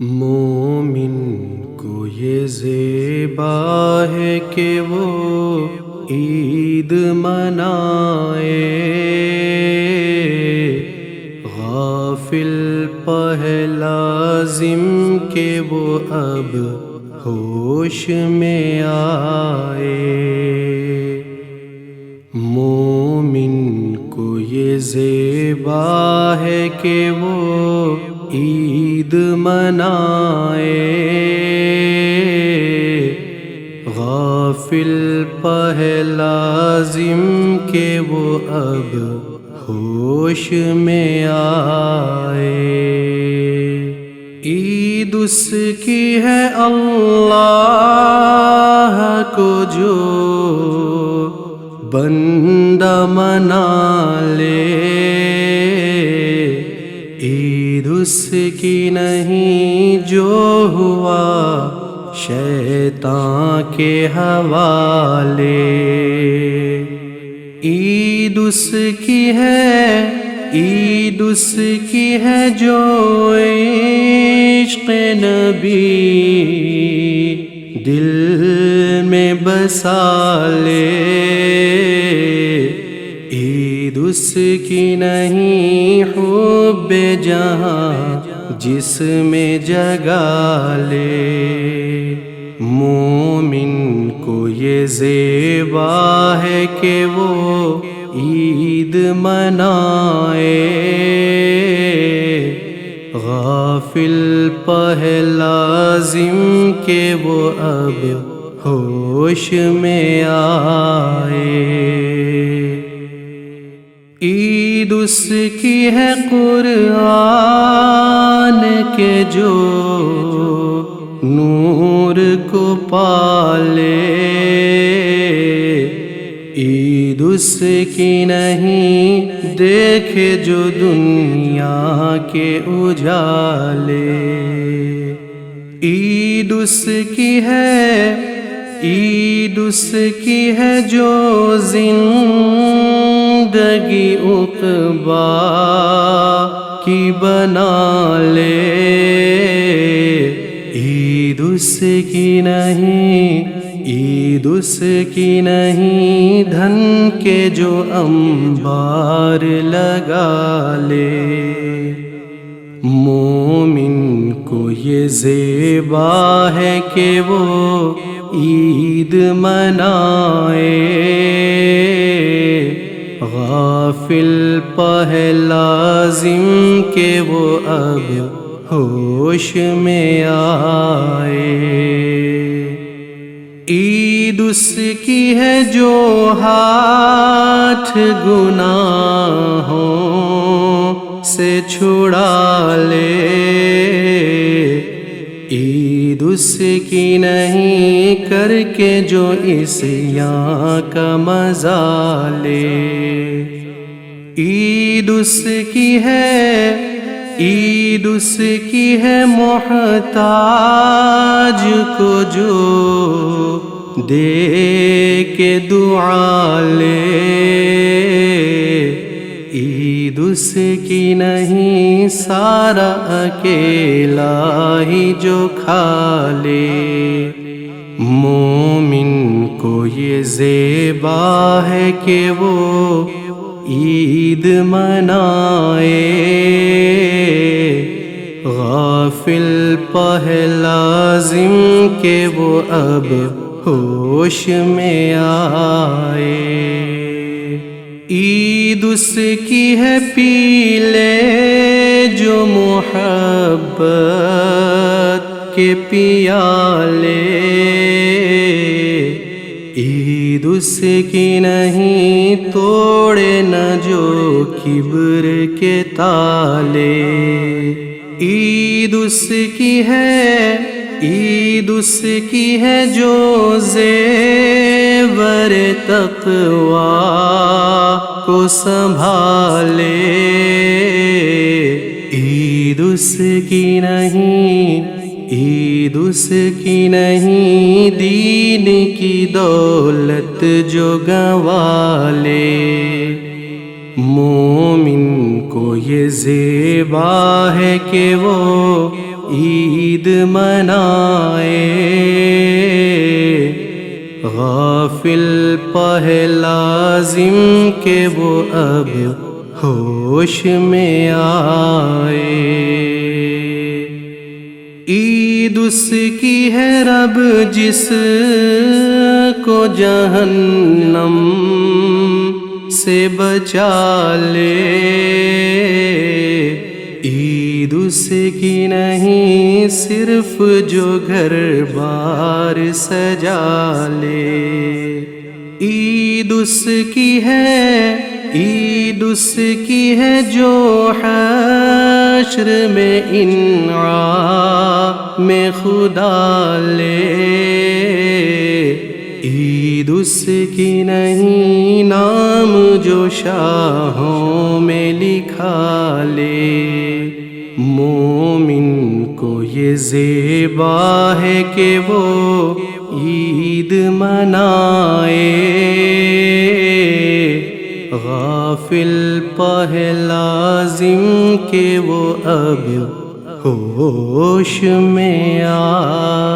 مومن کو یہ زیبا ہے کہ وہ عید منائے، غافل پہ لازم کہ وہ اب ہوش میں آئے۔ مومن کو یہ زیبا ہے کہ وہ عید منائے، غافل پہ لازم کہ وہ اب ہوش میں آئے۔ عید اس کی ہے اللہ کو جو بندہ منا لے، عید اس کی نہیں جو ہوا شیطان کے حوالے۔ عید اس کی ہے، عید اس کی ہے جو عشق نبی دل میں بسا لے، عید اس کی نہیں حب جہاں جس میں جگا لے۔ مومن کو یہ زیبا ہے کہ وہ عید منائے، غافل پہ لازم کہ وہ اب ہوش میں آئے۔ عید اس کی ہے قرآن کے جو نور کو پالے، عید اس کی نہیں دیکھے جو دنیا کے اجالے۔ عید اس کی ہے، عید اس کی ہے جو زندگی عقبیٰ کی بنا لے، عید اس کی نہیں، عید اس کی نہیں دھن کے جو انبار لگا لے۔ مومن کو یہ زیبا ہے کہ وہ عید منائے، غافل پہ لازم کہ وہ اب ہوش میں آئے۔ عید اس کی ہے جو ہاتھ گناہوں سے چھڑا لے، عید اس کی نہیں کر کے جو عصیان کا مزہ لے۔ عید اس کی ہے، عید اس کی ہے محتاج کو جو دے کے دعا لے، عید اس کی نہیں سارا اکیلا ہی جو کھا لے۔ مومن کو یہ زیبا ہے کہ وہ عید منائے، غافل پہ لازم کہ وہ اب ہوش میں آئے۔ عید اس کی ہے پی لے جو محبت کے پیالے، عید اس کی نہیں توڑے نہ جو کبر کے تالے۔ عید اس کی ہے، عید اس کی ہے جو زیور تقویٰ کو سنبھالے، عید اس کی نہیں، عید اس کی نہیں دین کی دولت جو گنوا لے۔ مومن کو یہ زیبا ہے کہ وہ عید منائے، غافل لازم کہ وہ اب ہوش میں آئے۔ عید اس کی ہے رب جس کو جہنم سے بچا لے، عید اس کی نہیں صرف جو گھر بار سجا لے، عید اس کی ہے، عید اس کی ہے جو حشر میں انعام میں خدا لے، عید اس کی نہیں نام جو شاہوں میں لکھا لے۔ مومن کو یہ زیبا ہے کہ وہ عید منائے، غافل لازم کہ وہ اب ہوش میں آئے۔